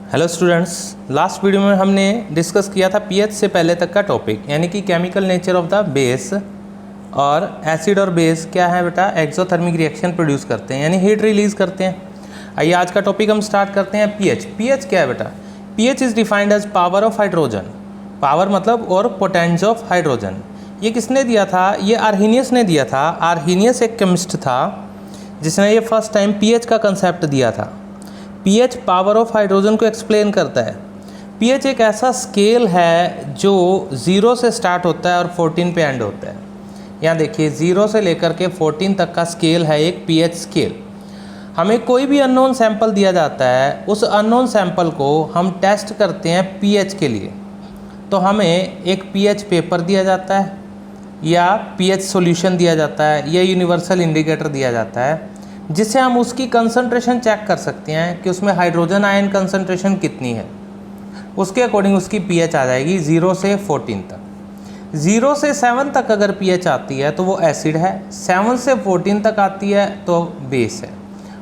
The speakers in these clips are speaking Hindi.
हेलो स्टूडेंट्स, लास्ट वीडियो में हमने डिस्कस किया था पीएच से पहले तक का टॉपिक, यानी कि chemical nature of the base और एसिड और बेस क्या है बेटा, एक्सोथर्मिक रिएक्शन प्रोड्यूस करते हैं यानी हीट रिलीज करते हैं। आइए आज का टॉपिक हम स्टार्ट करते हैं। पीएच क्या है बेटा? PH is defined as power of hydrogen. Power मतलब और पोटेंस ऑफ हाइड्रोजन। ये किसने दिया था? ये आर्हीनियस ने दिया था। आर्हीनियस एक केमिस्ट था जिसने ये फर्स्ट टाइम पीएच का कंसेप्ट दिया था। पीएच पावर ऑफ हाइड्रोजन को एक्सप्लेन करता है। पीएच एक ऐसा स्केल है जो 0 से स्टार्ट होता है और 14 पे एंड होता है। यहाँ देखिए 0 से लेकर के 14 तक का स्केल है एक पीएच स्केल। हमें कोई भी अननोन सैंपल दिया जाता है, उस अननोन सैंपल को हम टेस्ट करते हैं पीएच के लिए। तो हमें एक पीएच पेपर दिया जाता है या पीएच सॉल्यूशन दिया जाता है या यूनिवर्सल इंडिकेटर दिया जाता है, जिससे हम उसकी कंसंट्रेशन चेक कर सकते हैं कि उसमें हाइड्रोजन आयन कंसंट्रेशन कितनी है। उसके अकॉर्डिंग उसकी पीएच आ जाएगी 0 से 14 तक। 0 से 7 तक अगर पीएच आती है तो वो एसिड है, 7 से 14 तक आती है तो बेस है,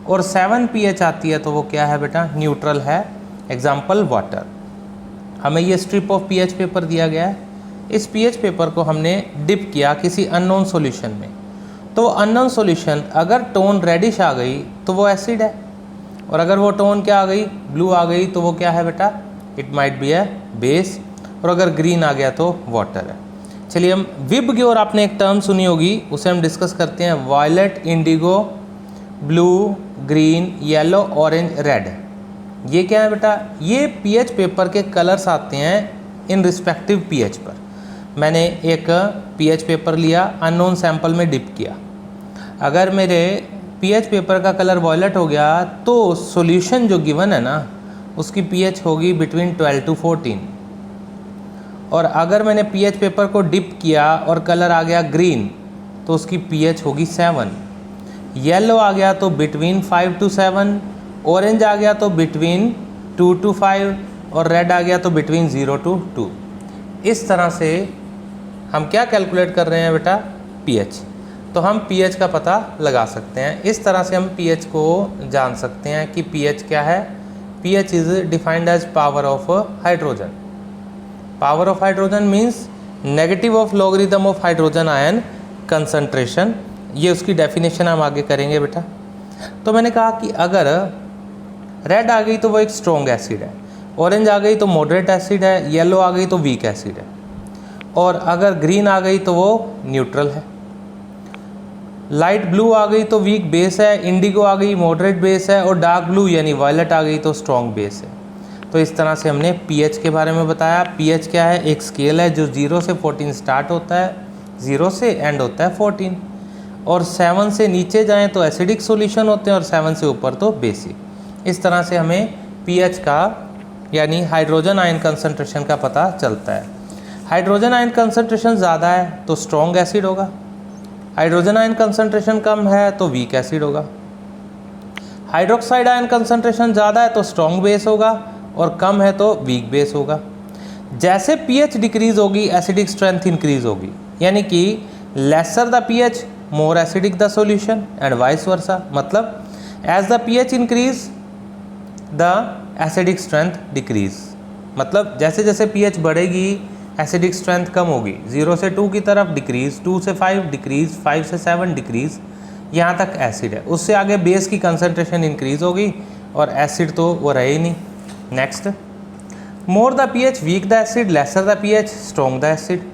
और 7 पीएच आती है तो वो क्या है बेटा? न्यूट्रल है। Example water. हमें ये स्ट्रिप ऑफ पीएच पेपर दिया गया है। इस पीएच पेपर को हमने डिप किया किसी अननोन सॉल्यूशन में, तो अननोन सॉल्यूशन अगर टोन रेडिश आ गई तो वो एसिड है, और अगर वो टोन क्या आ गई? ब्लू आ गई तो वो क्या है बेटा? इट माइट बी है बेस, और अगर ग्रीन आ गया तो वाटर है। चलिए हम विब की ओर आपने एक टर्म सुनी होगी, उसे हम डिस्कस करते हैं। Violet, indigo, blue, green, yellow, orange, red. ये क्या है बेटा? ये पीएच पेपर के कलर्स आते हैं इन रिस्पेक्टिव पीएच पर। मैंने एक पीएच पेपर लिया, अननोन सैंपल में डिप किया। अगर मेरे पीएच पेपर का कलर वॉयलेट हो गया तो सॉल्यूशन जो गिवन है ना, उसकी पीएच होगी बिटवीन 12 to 14। और अगर मैंने पीएच पेपर को डिप किया और कलर आ गया ग्रीन तो उसकी पीएच होगी 7। येलो आ गया तो बिटवीन 5 to 7, ऑरेंज आ गया तो बिटवीन 2 to 5, और रेड आ गया तो बिटवीन 0 to 2। इस तरह से हम क्या कैलकुलेट कर रहे हैं बेटा? पीएच। तो हम पीएच का पता लगा सकते हैं। इस तरह से हम पीएच को जान सकते हैं कि पीएच क्या है। PH is defined as power of hydrogen. Power of hydrogen means negative of logarithm of hydrogen ion concentration. ये उसकी डेफिनेशन हम आगे करेंगे बेटा। तो मैंने कहा कि अगर रेड आ गई तो वो एक स्ट्रॉन्ग एसिड है, ऑरेंज आ गई तो मॉडरेट एसिड है, येलो आ गई तो वीक एसिड है, और अगर ग्रीन आ गई तो वो न्यूट्रल है। लाइट ब्लू आ गई तो वीक बेस है, इंडिगो आ गई मॉडरेट बेस है, और डार्क ब्लू यानी वायलेट आ गई तो स्ट्रॉन्ग बेस है। तो इस तरह से हमने पीएच के बारे में बताया। पीएच क्या है? एक स्केल है जो 0 से 14 स्टार्ट होता है, 0 से एंड होता है 14, और 7 से नीचे जाएं तो एसिडिक सॉल्यूशन होते हैं और 7 से ऊपर तो बेसिक। इस तरह से हमें पीएच का यानी हाइड्रोजन आयन कंसंट्रेशन का पता चलता है। हाइड्रोजन आयन कंसंट्रेशन ज़्यादा है तो स्ट्रॉन्ग एसिड होगा, हाइड्रोजन आयन कंसंट्रेशन कम है तो वीक एसिड होगा। हाइड्रोक्साइड आयन कंसंट्रेशन ज़्यादा है तो स्ट्रॉन्ग बेस होगा, और कम है तो वीक बेस होगा। जैसे पीएच डिक्रीज होगी एसिडिक स्ट्रेंथ इंक्रीज होगी, यानी कि lesser the pH more acidic the solution and vice versa. मतलब as the pH increase the acidic strength decrease. मतलब जैसे जैसे पीएच बढ़ेगी एसिडिक स्ट्रेंथ कम होगी। 0 से 2 की तरफ डिक्रीज, 2 से 5 डिक्रीज, 5 से 7 डिक्रीज, यहाँ तक एसिड है। उससे आगे बेस की कंसंट्रेशन इंक्रीज होगी और एसिड तो वो रहे ही नहीं। Next, more the pH weak the acid, lesser the pH strong the acid.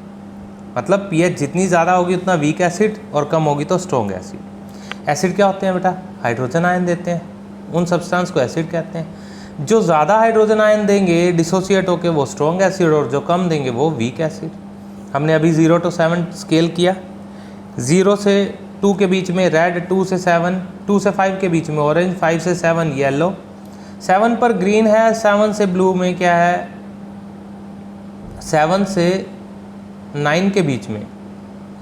मतलब पीएच जितनी ज़्यादा होगी उतना वीक एसिड, और कम होगी तो स्ट्रॉन्ग एसिड। एसिड क्या होते हैं बेटा? हाइड्रोजन आयन देते हैं, उन सब्सटेंस को एसिड कहते हैं। जो ज़्यादा हाइड्रोजन आयन देंगे डिसोसिएट होकर वो स्ट्रॉन्ग एसिड, और जो कम देंगे वो वीक एसिड। हमने अभी 0 to 7 स्केल किया। 0 से 2 के बीच में रेड, 2 से 7, 2 से 5 के बीच में ऑरेंज, 5 से 7 येलो, 7 पर ग्रीन है, 7 से ब्लू में क्या है? 7 से 9 के बीच में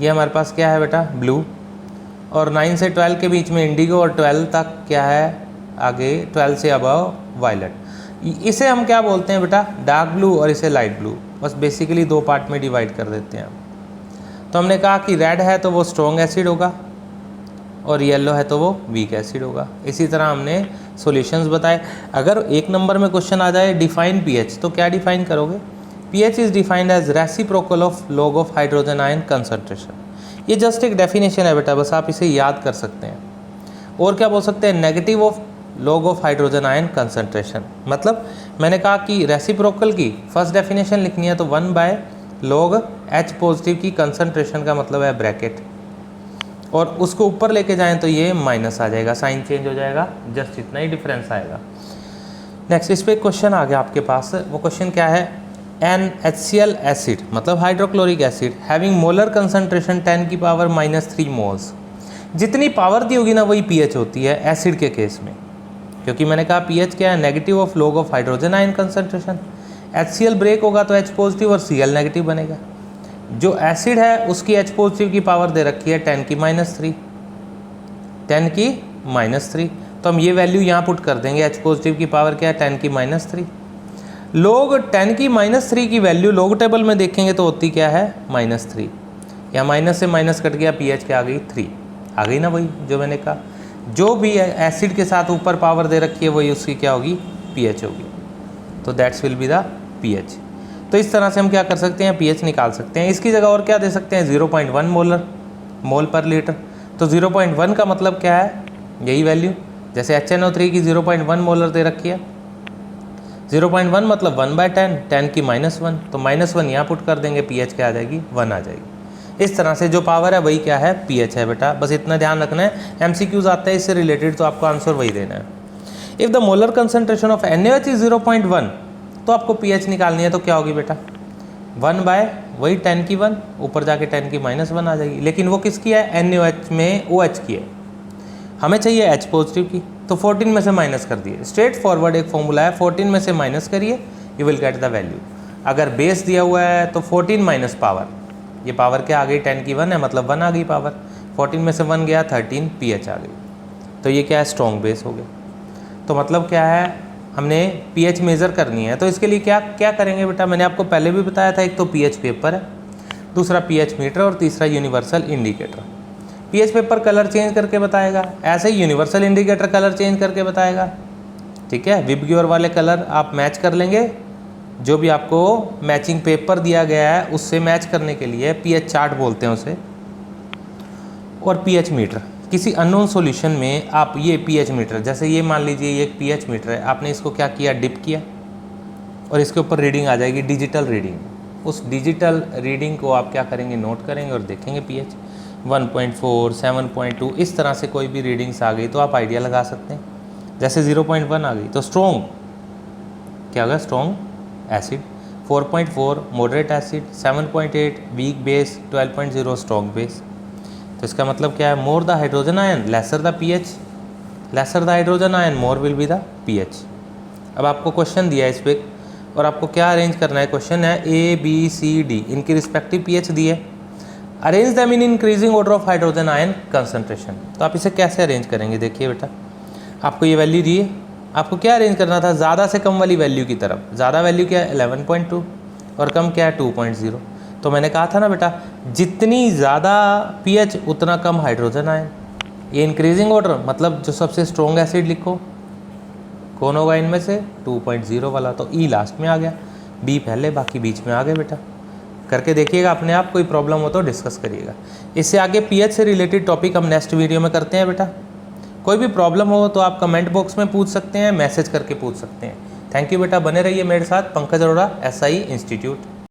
ये हमारे पास क्या है बेटा? ब्लू, और 9 से 12 के बीच में इंडिगो, और 12 तक क्या है आगे? 12 से अबव वायलेट। इसे हम क्या बोलते हैं बेटा? डार्क ब्लू, और इसे लाइट ब्लू। बस बेसिकली 2 पार्ट में डिवाइड कर देते हैं। तो हमने कहा कि रेड है तो वो स्ट्रॉन्ग एसिड होगा, और येलो है तो वो वीक एसिड होगा। इसी तरह हमने सॉल्यूशंस बताए। अगर एक नंबर में क्वेश्चन आ जाए डिफाइन पीएच, तो क्या डिफाइन करोगे? PH is defined as reciprocal of log of hydrogen ion concentration. ये जस्ट एक डेफिनेशन है बेटा, बस आप इसे याद कर सकते हैं। और क्या बोल सकते हैं? Negative of log of hydrogen ion concentration. मतलब मैंने कहा कि रेसिप्रोकल की फर्स्ट डेफिनेशन लिखनी है तो 1 बाय लॉग H पॉजिटिव की कंसंट्रेशन का मतलब है ब्रैकेट, और उसको ऊपर लेके जाएं तो ये माइनस आ जाएगा, साइन चेंज हो जाएगा, जस्ट इतना ही डिफरेंस आएगा। नेक्स्ट इस पे क्वेश्चन आ गया आपके पास। वो क्वेश्चन क्या है? NaCl एसिड मतलब hydrochloric acid having molar concentration 10⁻³ moles. जितनी पावर दी होगी ना वही पीएच होती है एसिड के केस में, क्योंकि मैंने कहा पीएच क्या है? Negative of log of hydrogen ion concentration. HCl break होगा तो H पॉजिटिव और Cl नेगेटिव बनेगा। जो एसिड है उसकी H पॉजिटिव की पावर दे रखी है 10⁻³ 10⁻³। तो हम ये वैल्यू यहाँ पुट कर देंगे। H पॉजिटिव की पावर क्या है? 10⁻³ लोग 10⁻³ की वैल्यू लोग टेबल में देखेंगे तो होती क्या है? -3। या माइनस से माइनस कट गया, पीएच क्या आ गई? 3 आ गई ना, वही जो मैंने कहा। जो भी एसिड के साथ ऊपर पावर दे रखी है वही उसकी क्या होगी? पीएच होगी। तो that's will be the pH. तो इस तरह से हम क्या कर सकते हैं? पीएच निकाल सकते हैं। इसकी जगह और क्या दे सकते हैं? 0.1 मोल पर लीटर। तो 0.1 का मतलब क्या है? यही वैल्यू, जैसे HNO3 की 0.1 मोलर दे रखी है। 0.1 मतलब 1/10, 10⁻⁻1, तो -1 यहाँ पुट कर देंगे, पीएच क्या आ जाएगी? 1 आ जाएगी। इस तरह से जो पावर है वही क्या है? पीएच है बेटा। बस इतना ध्यान रखना है, एमसीक्यूज आता है इससे रिलेटेड, तो आपको आंसर वही देना है। If the molar concentration of NaOH is 0.1, तो आपको पीएच निकालनी है तो क्या होगी बेटा? 1 बाय वही 10⁻1, ऊपर जाके 10⁻⁻1 आ जाएगी। लेकिन वो किसकी है? NaOH में OH की है, हमें चाहिए H पॉजिटिव की, तो 14 में से माइनस कर दिए। स्ट्रेट फॉरवर्ड एक फॉर्मूला है, 14 में से माइनस करिए, you will get the value. अगर बेस दिया हुआ है तो 14 माइनस पावर, ये पावर क्या आ गई? 10⁻1 है, मतलब 1 आ गई पावर। 14 में से 1 गया, 13 पीएच आ गई। तो ये क्या है? स्ट्रॉन्ग बेस हो गया। तो मतलब क्या है? हमने पीएच मेज़र करनी है, तो इसके लिए क्या क्या करेंगे बेटा? मैंने आपको पहले भी बताया था, एक तो पीएच पेपर है, दूसरा पीएच मीटर और तीसरा universal indicator. PH paper colour change करके बताएगा, ऐसे ही यूनिवर्सल इंडिकेटर कलर चेंज करके बताएगा। ठीक है, विबग्योर वाले कलर आप मैच कर लेंगे, जो भी आपको मैचिंग पेपर दिया गया है उससे मैच करने के लिए पीएच चार्ट बोलते हैं उसे। और पीएच मीटर, किसी अननोन सॉल्यूशन में आप ये पीएच मीटर, जैसे ये मान लीजिए ये एक पीएच मीटर है, आपने इसको क्या किया? डिप किया, और इसके ऊपर रीडिंग आ जाएगी, डिजिटल रीडिंग। उस डिजिटल रीडिंग को आप क्या करेंगे? नोट करेंगे और देखेंगे पीएच 1.4, 7.2, इस तरह से कोई भी रीडिंग्स आ गई तो आप आइडिया लगा सकते हैं। जैसे 0.1 आ गई तो स्ट्रॉन्ग क्या होगा? Strong acid. 4.4 moderate acid, 7.8 weak base, 12.0 strong base. तो इसका मतलब क्या है? More the hydrogen ion laser the pH, lesser the hydrogen ion more will be the pH. अब आपको क्वेश्चन दिया है इस पर, और आपको क्या अरेंज करना है? क्वेश्चन है ABCD, इनकी रिस्पेक्टिव पीएच दी है। Arrange them in increasing order of hydrogen ion concentration. तो आप इसे कैसे अरेंज करेंगे? देखिए बेटा, आपको ये वैल्यू दी है, आपको क्या अरेंज करना था? ज़्यादा से कम वाली वैल्यू की तरफ। ज़्यादा वैल्यू क्या है? 11.2, और कम क्या है? 2.0। तो मैंने कहा था ना बेटा, जितनी ज़्यादा पीएच उतना कम हाइड्रोजन आयन। ये इंक्रीजिंग ऑर्डर मतलब जो सबसे स्ट्रॉन्ग एसिड लिखो, कौन होगा इनमें से? 2.0 वाला। तो ई लास्ट में आ गया, बी पहले, बाकी बीच में आ गए बेटा। करके देखिएगा अपने आप, कोई प्रॉब्लम हो तो डिस्कस करिएगा। इससे आगे पीएच से रिलेटेड टॉपिक हम नेक्स्ट वीडियो में करते हैं बेटा। कोई भी प्रॉब्लम हो तो आप कमेंट बॉक्स में पूछ सकते हैं, मैसेज करके पूछ सकते हैं। थैंक यू बेटा, बने रहिए मेरे साथ। Pankaj Arora, SI institute.